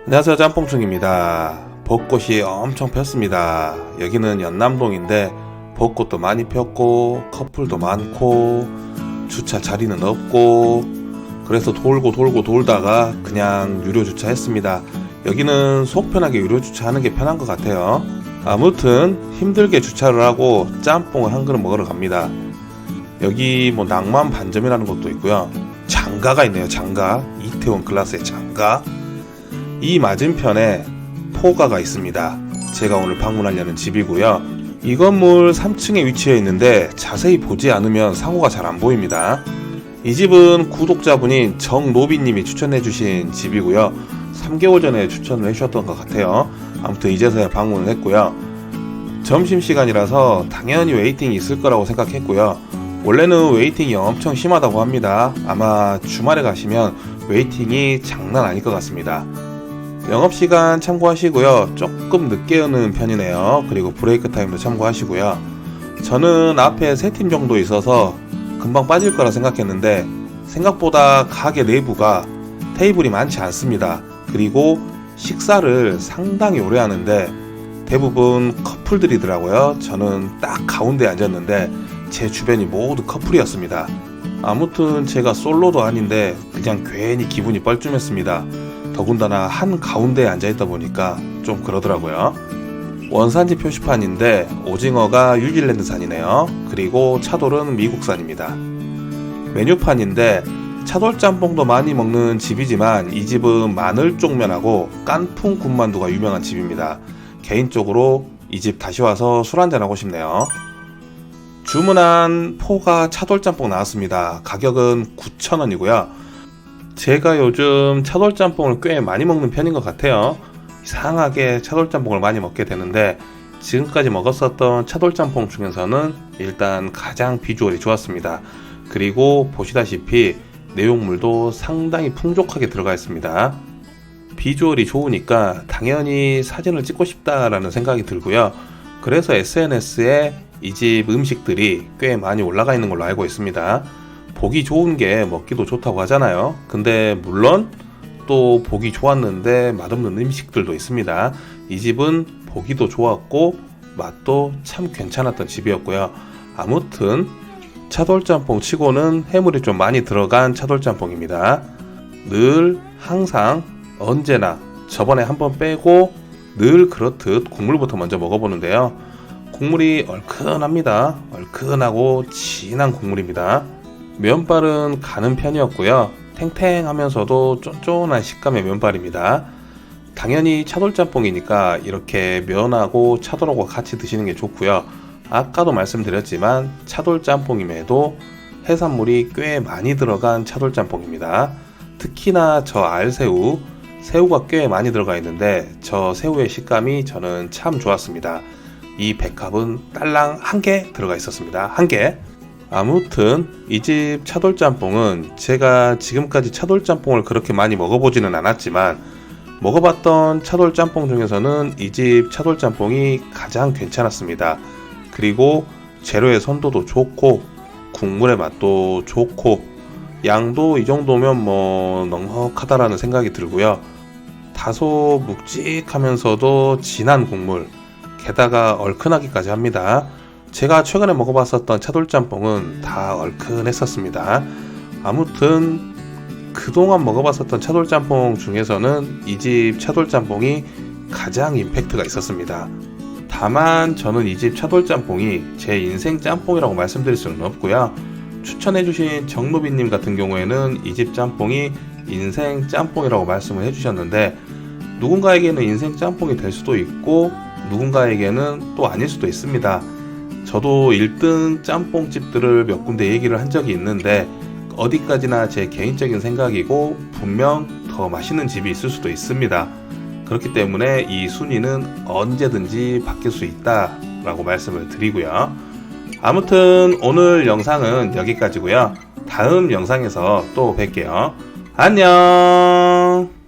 안녕하세요, 짬뽕충입니다. 벚꽃이 엄청 폈습니다. 여기는 연남동인데 벚꽃도 많이 폈고 커플도 많고 주차 자리는 없고, 그래서 돌고 돌다가 그냥 유료 주차했습니다. 여기는 속 편하게 유료 주차하는 게 편한 것 같아요. 아무튼 힘들게 주차를 하고 짬뽕을 한 그릇 먹으러 갑니다. 여기 뭐 낭만 반점이라는 것도 있고요. 장가가 있네요. 장가, 이태원 클라스의 장가. 이 맞은편에 포가가 있습니다. 제가 오늘 방문하려는 집이고요. 이 건물 3층에 위치해 있는데 자세히 보지 않으면 상호가 잘 안 보입니다. 이 집은 구독자분인 정노비님이 추천해주신 집이고요. 3개월 전에 추천을 해주셨던 것 같아요. 아무튼 이제서야 방문을 했고요. 점심시간이라서 당연히 웨이팅이 있을 거라고 생각했고요. 원래는 웨이팅이 엄청 심하다고 합니다. 아마 주말에 가시면 웨이팅이 장난 아닐 것 같습니다. 영업시간 참고하시고요. 조금 늦게 여는 편이네요. 그리고 브레이크 타임도 참고하시고요. 저는 앞에 3팀 정도 있어서 금방 빠질 거라 생각했는데 생각보다 가게 내부가 테이블이 많지 않습니다. 그리고 식사를 상당히 오래 하는데 대부분 커플들이더라고요. 저는 딱 가운데에 앉았는데 제 주변이 모두 커플이었습니다. 아무튼 제가 솔로도 아닌데 그냥 괜히 기분이 뻘쭘했습니다. 더군다나 한 가운데에 앉아있다 보니까 좀 그러더라고요. 원산지 표시판인데 오징어가 뉴질랜드산이네요. 그리고 차돌은 미국산입니다. 메뉴판인데 차돌짬뽕도 많이 먹는 집이지만 이 집은 마늘쪽면하고 깐풍 군만두가 유명한 집입니다. 개인적으로 이 집 다시 와서 술 한잔하고 싶네요. 주문한 포가 차돌짬뽕 나왔습니다. 가격은 9,000원이고요. 제가 요즘 차돌짬뽕을 꽤 많이 먹는 편인 것 같아요. 이상하게 차돌짬뽕을 많이 먹게 되는데 지금까지 먹었었던 차돌짬뽕 중에서는 일단 가장 비주얼이 좋았습니다. 그리고 보시다시피 내용물도 상당히 풍족하게 들어가 있습니다. 비주얼이 좋으니까 당연히 사진을 찍고 싶다라는 생각이 들고요. 그래서 SNS에 이 집 음식들이 꽤 많이 올라가 있는 걸로 알고 있습니다. 보기 좋은 게 먹기도 좋다고 하잖아요. 근데 물론 또 보기 좋았는데 맛없는 음식들도 있습니다. 이 집은 보기도 좋았고 맛도 참 괜찮았던 집이었고요. 아무튼 차돌짬뽕 치고는 해물이 좀 많이 들어간 차돌짬뽕입니다. 늘 항상 언제나 저번에 한번 빼고 늘 그렇듯 국물부터 먼저 먹어보는데요. 국물이 얼큰합니다. 얼큰하고 진한 국물입니다. 면발은 가는 편이었고요. 탱탱하면서도 쫀쫀한 식감의 면발입니다. 당연히 차돌짬뽕이니까 이렇게 면하고 차돌하고 같이 드시는 게 좋고요. 아까도 말씀드렸지만 차돌짬뽕임에도 해산물이 꽤 많이 들어간 차돌짬뽕입니다. 특히나 저 알새우, 새우가 꽤 많이 들어가 있는데 저 새우의 식감이 저는 참 좋았습니다. 이 백합은 딸랑 1개 들어가 있었습니다. 1개. 아무튼 이 집 차돌짬뽕은 제가 지금까지 차돌짬뽕을 그렇게 많이 먹어보지는 않았지만 먹어봤던 차돌짬뽕 중에서는 이 집 차돌짬뽕이 가장 괜찮았습니다. 그리고 재료의 선도도 좋고 국물의 맛도 좋고 양도 이 정도면 뭐 넉넉하다라는 생각이 들고요. 다소 묵직하면서도 진한 국물, 게다가 얼큰하기까지 합니다. 제가 최근에 먹어봤었던 차돌짬뽕은 다 얼큰했었습니다. 아무튼 그동안 먹어봤었던 차돌짬뽕 중에서는 이 집 차돌짬뽕이 가장 임팩트가 있었습니다. 다만 저는 이 집 차돌짬뽕이 제 인생 짬뽕이라고 말씀드릴 수는 없고요. 추천해주신 정노비님 같은 경우에는 이 집 짬뽕이 인생 짬뽕이라고 말씀을 해주셨는데 누군가에게는 인생 짬뽕이 될 수도 있고 누군가에게는 또 아닐 수도 있습니다. 저도 1등 짬뽕집들을 몇 군데 얘기를 한 적이 있는데 어디까지나 제 개인적인 생각이고 분명 더 맛있는 집이 있을 수도 있습니다. 그렇기 때문에 이 순위는 언제든지 바뀔 수 있다 라고 말씀을 드리고요. 아무튼 오늘 영상은 여기까지고요. 다음 영상에서 또 뵐게요. 안녕.